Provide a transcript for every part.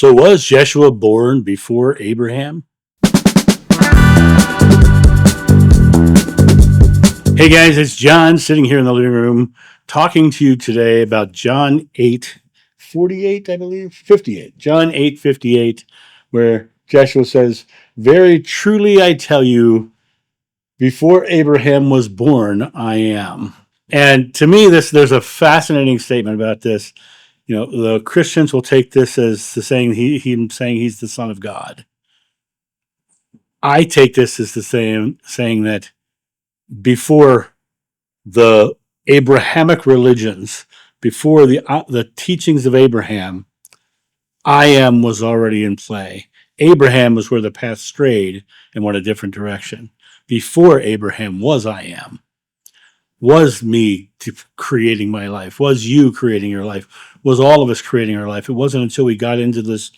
So was Jeshua born before Abraham? Hey guys, it's John sitting here in the living room talking to you today about John 8:48, I believe, 58. John 8:58, where Joshua says, "Very truly I tell you, before Abraham was born, I am." And to me, there's a fascinating statement about this. You know, the Christians will take this as the saying him saying he's the Son of God. I take this as the same saying that before the Abrahamic religions, before the teachings of Abraham, I am was already in play. Abraham was where the path strayed and went a different direction. Before Abraham was I am. Was me creating my life. Was you creating your life. Was all of us creating our life. It wasn't until we got into this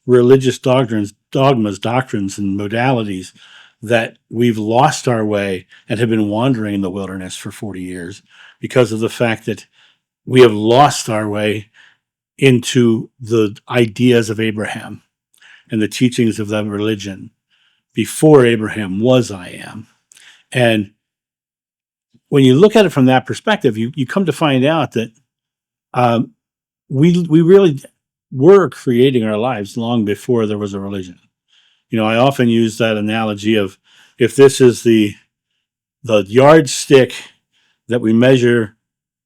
religious dogmas, doctrines, and modalities that we've lost our way and have been wandering in the wilderness for 40 years because of the fact that we have lost our way into the ideas of Abraham and the teachings of that religion. Before Abraham was I am. And when you look at it from that perspective, you come to find out that we really were creating our lives long before there was a religion. You know, I often use that analogy of if this is the yardstick that we measure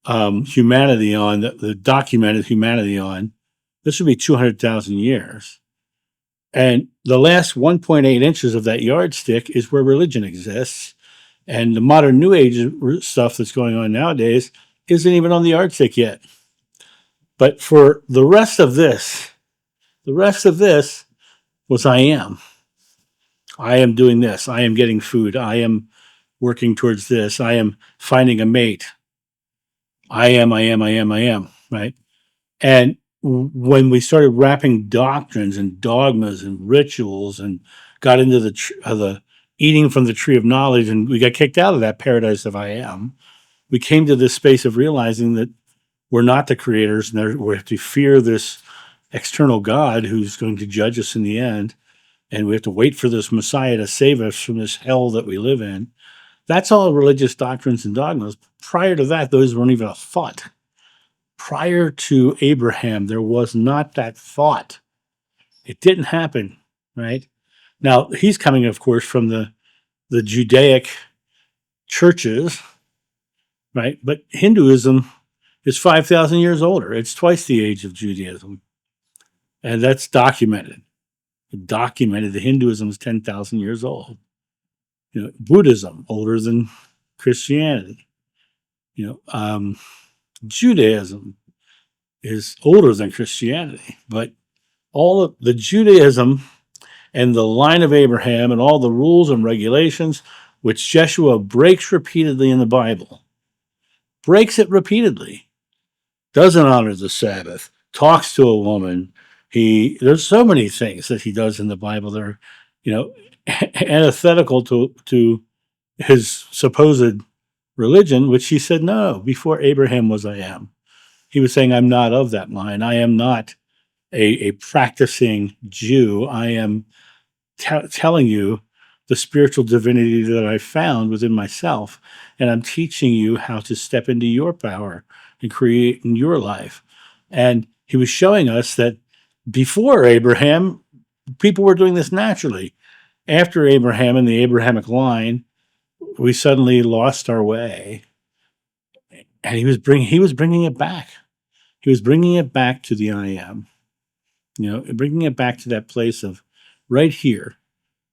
humanity on, the documented humanity on, this would be 200,000 years. And the last 1.8 inches of that yardstick is where religion exists. And the modern New Age stuff that's going on nowadays isn't even on the yardstick yet. But for the rest of this was I am. I am doing this. I am getting food. I am working towards this. I am finding a mate. I am, right? And when we started wrapping doctrines and dogmas and rituals and got into the eating from the tree of knowledge, and we got kicked out of that paradise of I am, we came to this space of realizing that we're not the creators, and we have to fear this external God who's going to judge us in the end, and we have to wait for this Messiah to save us from this hell that we live in. That's all religious doctrines and dogmas. Prior to that, those weren't even a thought. Prior to Abraham, there was not that thought. It didn't happen, right? Now, he's coming, of course, from the Judaic churches, right? But Hinduism is 5,000 years older. It's twice the age of Judaism. And that's documented. Documented. The Hinduism is 10,000 years old. You know, Buddhism, older than Christianity. You know, Judaism is older than Christianity. But all of the Judaism and the line of Abraham and all the rules and regulations, which Jeshua breaks repeatedly in the Bible, breaks it repeatedly, doesn't honor the Sabbath, talks to a woman. There's so many things that he does in the Bible that are, you know, antithetical to his supposed religion, which he said, no, before Abraham was I am. He was saying, I'm not of that line. I am not a practicing Jew. I am telling you the spiritual divinity that I found within myself, and I'm teaching you how to step into your power and create in your life. And he was showing us that before Abraham, people were doing this naturally. After Abraham and the Abrahamic line, we suddenly lost our way, and he was bringing it back. He was bringing it back to the I am, you know, bringing it back to that place of right here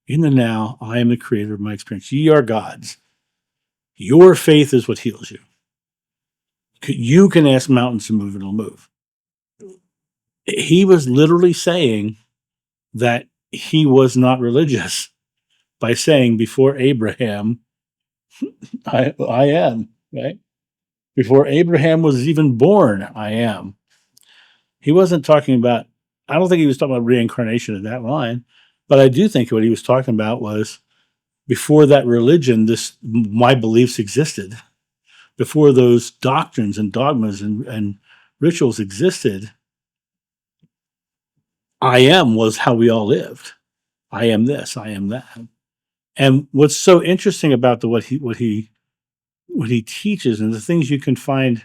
in the now. I am the creator of my experience. Ye are gods. Your faith is what heals you. You can ask mountains to move, and it'll move. He was literally saying that he was not religious by saying before Abraham, I am, right? Before Abraham was even born, I am. He wasn't talking about, I don't think he was talking about reincarnation in that line, but I do think what he was talking about was before that religion, my beliefs existed. Before those doctrines and dogmas and rituals existed, I am was how we all lived. I am this, I am that. And what's so interesting about what he teaches and the things you can find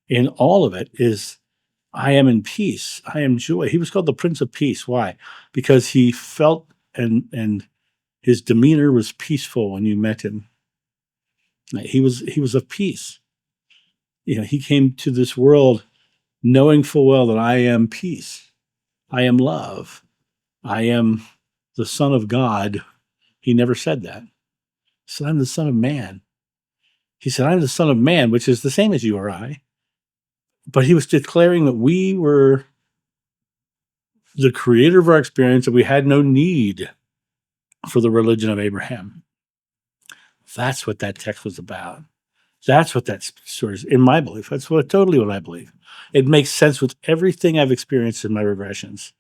in all of it is I am in peace. I am joy. He was called the Prince of Peace. Why? Because he felt and his demeanor was peaceful when you met him. He was of peace. He came to this world knowing full well that I am peace. I am love. I am the Son of God. He never said that. He said, I'm the Son of Man. He said, I'm the Son of Man, which is the same as you or I. But he was declaring that we were the creator of our experience, and we had no need for the religion of Abraham. That's what that text was about. That's what that story is, in my belief. That's totally what I believe. It makes sense with everything I've experienced in my regressions.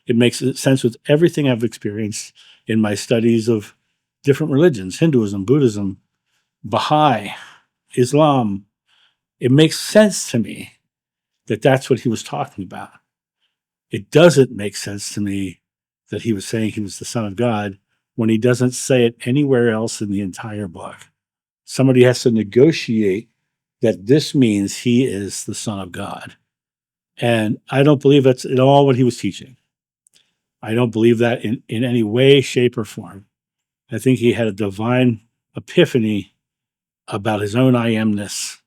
It makes sense with everything I've experienced in my studies of different religions, Hinduism, Buddhism, Baha'i, Islam. It makes sense to me that that's what he was talking about. It doesn't make sense to me that he was saying he was the Son of God when he doesn't say it anywhere else in the entire book. Somebody has to negotiate that this means he is the Son of God. And I don't believe that's at all what he was teaching. I don't believe that in any way, shape, or form. I think he had a divine epiphany about his own I amness,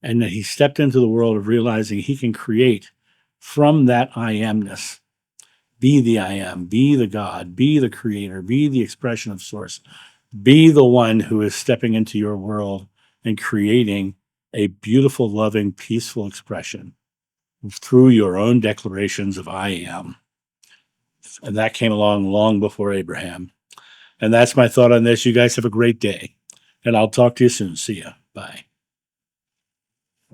and that he stepped into the world of realizing he can create from that I amness. Be the I am, be the God, be the creator, be the expression of source, be the one who is stepping into your world and creating a beautiful, loving, peaceful expression through your own declarations of I am. And that came along long before Abraham. And that's my thought on this. You guys have a great day. And I'll talk to you soon. See ya. Bye.